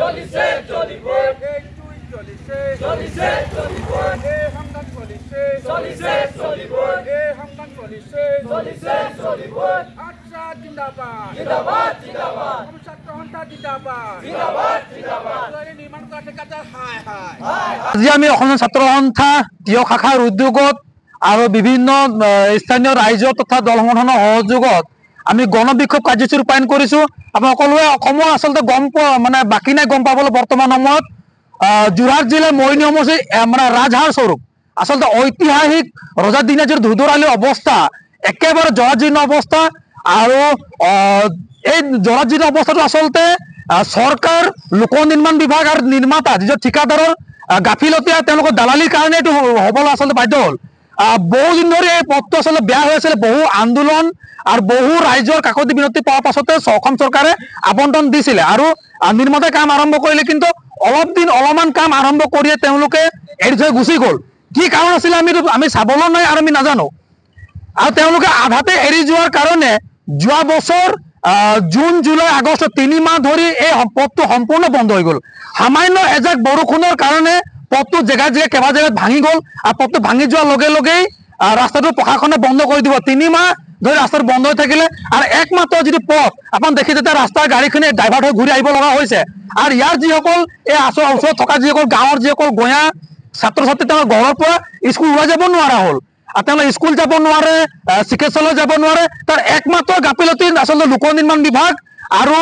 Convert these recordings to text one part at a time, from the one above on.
চলিছে চলিব চলিছে চলিব সংগ্ৰাম চলিছে চলিছে চলিব সংগ্ৰাম চলিছে চলিছে চলিব আচ্ছা জিন্দাবাদ জিন্দাবাদ জিন্দাবাদ ছাত্ৰ সন্থা জিন্দাবাদ জিন্দাবাদ জিন্দাবাদ নিৰ্মাণ কৰা ঠিকাদাৰ হাই হাই আজি আমি অসম ছাত্ৰ সন্থা তিয় শাখাৰ উদ্যোগত আৰু বিভিন্ন স্থানীয় ৰাইজ তথা দল সংগঠনৰ সহযোগত আমি গণবিক্ষোভ কাৰ্যসূচী ৰূপায়ণ কৰিছো। আপোনাৰ সকলোৱে অসমৰ আচলতে গম পোৱা মানে বাকী নাই গম পাবলৈ বৰ্তমান সময়ত যোৰহাট জিলাৰ মৰিয়নি সমষ্টি মানে ৰাজহাড় স্বৰূপ আচলতে ঐতিহাসিক ৰজা দিনাজীৰ ধুধৰালীৰ অৱস্থা একেবাৰে জৰাজীৰ্ণ অৱস্থা আৰু এই জৰাজীৰ্ণ অৱস্থাটো আচলতে চৰকাৰ লোক নিৰ্মাণ বিভাগ আৰু নিৰ্মাতা যিজন ঠিকাদাৰৰ গাফিলতীয়া তেওঁলোকৰ দালালিৰ কাৰণে এইটো হ'বলৈ আচলতে বাধ্য হ'ল। বহুদিন ধৰি এই পথটো আচলতে বেয়া হৈ আছিলে, বহু আন্দোলন আৰু বহু ৰাইজৰ কাকতি বিনতি পোৱাৰ পাছতে অসম চৰকাৰে আবণ্টন দিছিলে আৰু নিৰ্মাতাই কাম আৰম্ভ কৰিলে, কিন্তু অলপমান কাম আৰম্ভ কৰিয়ে তেওঁলোকে এৰি থৈ গুচি গ'ল। কি কাৰণ আছিলে আমি চাবলৈ নাই আৰু আমি নাজানো। আৰু তেওঁলোকে আধাতে এৰি যোৱাৰ কাৰণে যোৱা বছৰ জুন জুলাই আগষ্ট 3 মাহ ধৰি এই পথটো সম্পূৰ্ণ বন্ধ হৈ গ'ল। সামান্য এজাক বৰষুণৰ কাৰণে পথটো জেগাত কেইবা জেগাত ভাঙি গ'ল আৰু পথটো ভাঙি যোৱাৰ লগে লগেই ৰাস্তাটো প্ৰশাসনে বন্ধ কৰি দিব। 3 মাহ ধৰি ৰাস্তাটো বন্ধ হৈ থাকিলে আৰু একমাত্ৰ যিটো পথ আপুনি দেখি যেতিয়া ৰাস্তাৰ গাড়ীখিনি ডাইভাৰ্ট হৈ ঘূৰি আহিব লগা হৈছে। আৰু ইয়াৰ যিসকল এই ওচৰত থকা যিসকল গাঁৱৰ যিসকল গঞা ছাত্ৰ ছাত্ৰী তেওঁলোকৰ ঘৰৰ পৰা স্কুল ওলাই যাব নোৱাৰা হ'ল আৰু তেওঁলোকে স্কুল যাব নোৱাৰে, চিকিৎসালয় যাব নোৱাৰে। তাৰ একমাত্ৰ গাফিলতি আচলতে লোক নিৰ্মাণ বিভাগ আৰু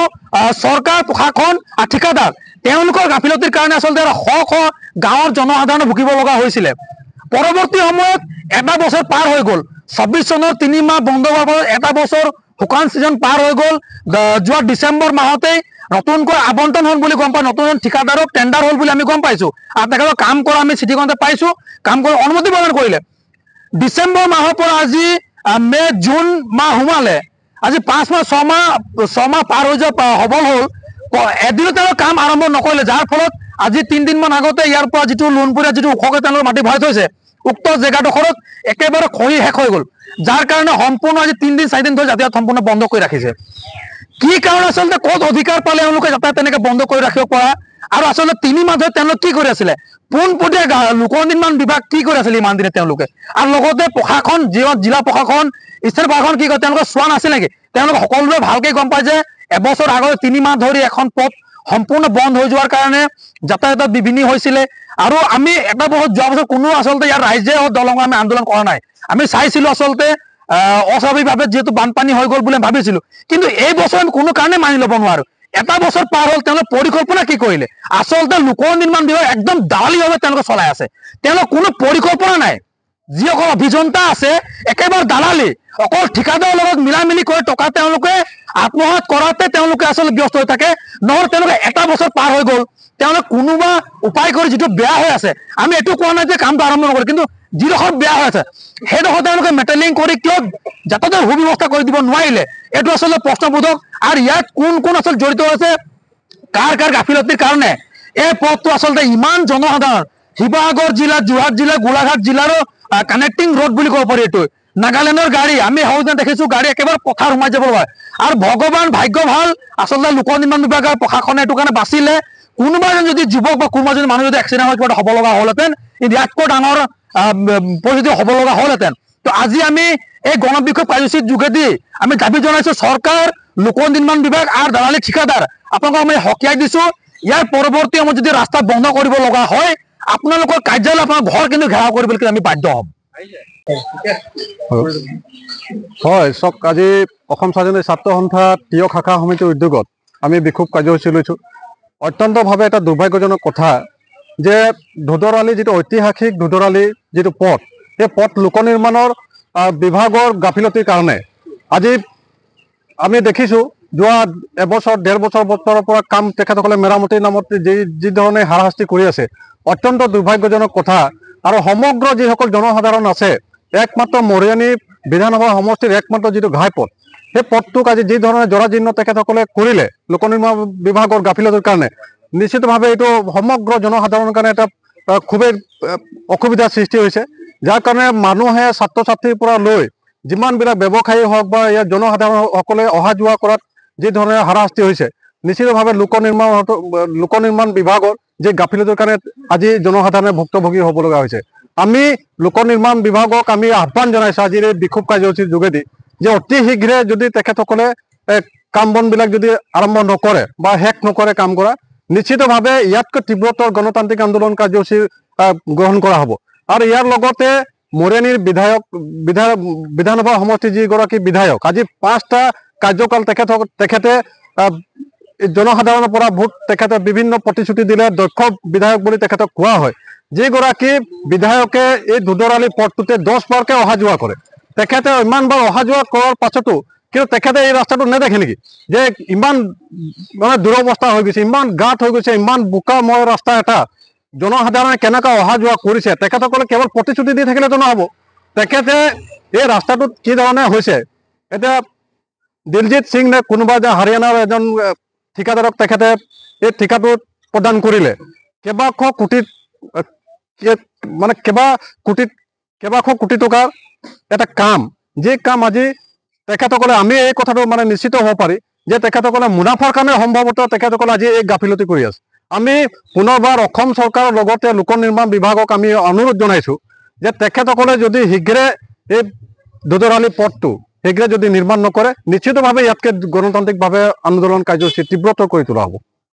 চৰকাৰ প্ৰশাসন আৰু ঠিকাদাৰ তেওঁলোকৰ গাফিলতিৰ কাৰণে আচলতে শ শ গাঁৱৰ জনসাধাৰণ ভুগিব লগা হৈছিলে। পৰৱৰ্তী সময়ত এটা বছৰ পাৰ হৈ গ'ল। 24 চনৰ 3 মাহ বন্ধ হোৱাৰ পাছত এটা বছৰ শুকান ছিজন পাৰ হৈ গ'ল। যোৱা ডিচেম্বৰ মাহতেই নতুনকৈ আবণ্টন হ'ল বুলি গম পাই, নতুন ঠিকাদাৰক টেণ্ডাৰ হ'ল বুলি আমি গম পাইছোঁ আৰু তেখেতক কাম কৰা আমি চিঠিখনতে পাইছোঁ, কাম কৰা অনুমতি প্ৰদান কৰিলে। ডিচেম্বৰ মাহৰ পৰা আজি মে জুন মাহ সোমালে, আজি 5 মাহ 6 মাহ পাৰ হৈ যোৱা সবল হ'ল। এদিনো তেওঁলোকে কাম আৰম্ভ নকৰিলে, যাৰ ফলত আজি 3 দিনমান আগতে ইয়াৰ পৰা যিটো লোণপুৰীয়া যিটো ওখকৈ তেওঁলোকে মাটি ভৰাই থৈছে উক্ত জেগাডোখৰত একেবাৰে খহি শেষ হৈ গ'ল, যাৰ কাৰণে সম্পূৰ্ণ আজি 3 দিন 4 দিন ধৰি যাতায়াত সম্পূৰ্ণ বন্ধ কৰি ৰাখিছে। কি কাৰণ আচলতে ক'ত অধিকাৰ পালে এওঁলোকে যাতায়াত তেনেকে বন্ধ কৰি ৰাখিব পৰা? আৰু আচলতে 3 মাহ ধৰি তেওঁলোকে কি কৰি আছিলে? পোনপটীয়া লোক নিৰ্মাণ বিভাগ কি কৰি আছিলে ইমান দিনে তেওঁলোকে? আৰু লগতে প্ৰশাসন জিলা প্ৰশাসন স্থানীয় প্ৰশাসন কি কৰে তেওঁলোকে চোৱা নাছিল নেকি? তেওঁলোকে সকলোৱে ভালকে গম পায় যে এবছৰ আগতে 3 মাহ ধৰি এখন পথ সম্পূৰ্ণ বন্ধ হৈ যোৱাৰ কাৰণে যাতায়াতত বিঘিনি হৈছিলে। আৰু আমি এটা বছৰ যোৱা বছৰ কোনো আচলতে ইয়াৰ ৰাইজে দলং আমি আন্দোলন কৰা নাই। আমি চাইছিলো আচলতে অস্বাভাৱিকভাৱে যিহেতু বানপানী হৈ গ'ল বুলি ভাবিছিলো, কিন্তু এই বছৰ আমি কোনো কাৰণে মানি ল'ব নোৱাৰো। এটা বছৰ পাৰ হ'ল, তেওঁলোকে পৰিকল্পনা কি কৰিলে? আচলতে লোক নিৰ্মাণ বিভাগ একদম দালালিভাৱে তেওঁলোকে চলাই আছে। তেওঁলোকৰ কোনো পৰিকল্পনা নাই। যিসকল অভিযন্তা আছে একেবাৰে দালালি, অকল ঠিকাদাৰৰ লগত মিলা মিলি কৰি টকা তেওঁলোকে আত্মসাৎ কৰাতে তেওঁলোকে আচলতে ব্যস্ত হৈ থাকে। নহ'লে তেওঁলোকে এটা বছৰ পাৰ হৈ গ'ল, তেওঁলোকে কোনোবা উপায় কৰি যিটো বেয়া হৈ আছে, আমি এইটো কোৱা নাই যে কামটো আৰম্ভ নকৰে, কিন্তু যিডোখৰ বেয়া হৈ আছে সেইডোখৰ তেওঁলোকে মেটেলিং কৰি কিয় যাতায়াতৰ সুব্যৱস্থা কৰি দিব নোৱাৰিলে? এইটো আচলতে প্ৰশ্নবোধক। আৰু ইয়াত কোন কোন আচলতে জড়িত আছে, কাৰ গাফিলতিৰ কাৰণে এই পথটো আচলতে ইমান জনসাধাৰণ শিৱসাগৰ জিলা, যোৰহাট জিলা, গোলাঘাট জিলাৰো কানেক্টিং ৰোড বুলি ক'ব পাৰি। এইটো নাগালেণ্ডৰ গাড়ী আমি সহজে দেখিছো, গাড়ী একেবাৰে পথাৰ সোমাই যাব লগা হয়। আৰু ভগৱান ভাগ্য ভাল আচলতে লোক নিৰ্মাণ বিভাগ আৰু প্ৰশাসনে এইটো কাৰণে বাচিলে। কোনোবা এজন যদি যুৱক বা কোনোবা এজন মানুহ যদি এক্সিডেণ্ট হৈ কিবা হ'ব লগা হ'লহেঁতেন, ইয়াতকৈ ডাঙৰ পৰিস্থিতি হ'ব লগা হ'লহেঁতেন। তো আজি আমি এই গণবিক্ষোভ কাৰ্যসূচীৰ যোগেদি আমি দাবী জনাইছো চৰকাৰ, লোক নিৰ্মাণ বিভাগ আৰু দালালি ঠিকাদাৰ আপোনালোকক আমি সকীয়াই দিছো। ইয়াৰ পৰৱৰ্তী সময়ত যদি ৰাস্তা বন্ধ কৰিব লগা হয়, আপোনালোকৰ কাৰ্যালয় আপোনাৰ ঘৰ কিন্তু ঘেৰাও কৰিবলৈ আমি বাধ্য হ'ম। হয়, চাওক, আজি অসম স্বাধীনতা ছাত্ৰ সন্থা তিয় শাখা সমিতিৰ উদ্যোগত আমি বিক্ষোভ কাৰ্যসূচী লৈছোঁ। অত্যন্তভাৱে এটা দুৰ্ভাগ্যজনক কথা যে ধুধৰালী যিটো ঐতিহাসিক ধুধৰালী যিটো পথ, সেই পথ লোক নিৰ্মাণৰ বিভাগৰ গাফিলতিৰ কাৰণে আজি আমি দেখিছোঁ যোৱা এবছৰ 1.5 বছৰৰ পৰা কাম তেখেতসকলে মেৰামতিৰ নামত যি ধৰণে হাৰাশাস্তি কৰি আছে, অত্যন্ত দুৰ্ভাগ্যজনক কথা। আৰু সমগ্ৰ যিসকল জনসাধাৰণ আছে, একমাত্ৰ মৰিয়নি বিধানসভা সমষ্টিৰ একমাত্ৰ যিটো ঘাইপথ, সেই পথটোক আজি যি ধৰণে জৰাজীৰ্ণ তেখেতসকলে কৰিলে লোক নিৰ্মাণ বিভাগৰ গাফিলতিৰ কাৰণে, নিশ্চিতভাৱে এইটো সমগ্ৰ জনসাধাৰণৰ কাৰণে এটা খুবেই অসুবিধাৰ সৃষ্টি হৈছে। যাৰ কাৰণে মানুহে ছাত্ৰ ছাত্ৰীৰ পৰা লৈ যিমানবিলাক ব্যৱসায়ী হওক বা ইয়াৰ জনসাধাৰণসকলে অহা যোৱা কৰাত যি ধৰণে হাৰাশাস্তি হৈছে, নিশ্চিতভাৱে লোক নিৰ্মাণ বিভাগৰ যে গাফিলতিৰ কাৰণে আজি জনসাধাৰণে ভুক্তভোগী হ'ব লগা হৈছে। আমি লোক নিৰ্মাণ বিভাগক আমি আহ্বান জনাইছোঁ আজিৰ এই বিক্ষোভ কাৰ্যসূচীৰ যোগেদি যে অতি শীঘ্ৰে যদি তেখেতসকলে কাম বনবিলাক যদি আৰম্ভ নকৰে বা শেষ নকৰে কাম কৰা, নিশ্চিতভাৱে ইয়াতকৈ তীব্ৰতৰ গণতান্ত্ৰিক আন্দোলন কাৰ্যসূচী গ্ৰহণ কৰা হ'ব। আৰু ইয়াৰ লগতে মৰিয়নিৰ বিধানসভা সমষ্টিৰ যিগৰাকী বিধায়ক, আজি 5টা কাৰ্যকাল তেখেতে জনসাধাৰণৰ পৰা ভোট তেখেতে বিভিন্ন প্ৰতিশ্ৰুতি দিলে, দক্ষ বিধায়ক বুলি তেখেতক কোৱা হয়। যিগৰাকী বিধায়কে এই দুধৰালি পথটোতে 10 বাৰকৈ অহা যোৱা কৰে, তেখেতে ইমানবাৰ অহা যোৱা কৰাৰ পাছতো কিন্তু তেখেতে এই ৰাস্তাটো নেদেখে নেকি যে ইমান মানে দুৰৱস্থা হৈ গৈছে, ইমান গাঁত হৈ গৈছে, ইমান বোকাময় ৰাস্তা এটা জনসাধাৰণে কেনেকৈ অহা যোৱা কৰিছে। তেখেতসকলে কেৱল প্ৰতিশ্ৰুতি দি থাকিলেতো নহ'ব, তেখেতে এই ৰাস্তাটোত কি ধৰণে হৈছে। এতিয়া দিলজিৎ সিং নে কোনোবা যে হাৰিয়ানাৰ এজন ঠিকাদাৰক তেখেতে এই ঠিকাটো প্ৰদান কৰিলে কেইবাশ কোটি টকাৰ এটা কাম, যি কাম আজি তেখেতসকলে আমি এই কথাটো মানে নিশ্চিত হ'ব পাৰি যে তেখেতসকলে মুনাফাৰ কাৰণে সম্ভৱতঃ তেখেতসকলে আজি এই গাফিলতি কৰি আছে। আমি পুনৰবাৰ অসম চৰকাৰৰ লগতে লোক নিৰ্মাণ বিভাগক আমি অনুৰোধ জনাইছোঁ যে তেখেতসকলে যদি শীঘ্ৰে এই দুধৰালি পথটো শীঘ্ৰে যদি নিৰ্মাণ নকৰে, নিশ্চিতভাৱে ইয়াতকৈ গণতান্ত্ৰিকভাৱে আন্দোলন কাৰ্যসূচী তীব্ৰতৰ কৰি তোলা হ'ব।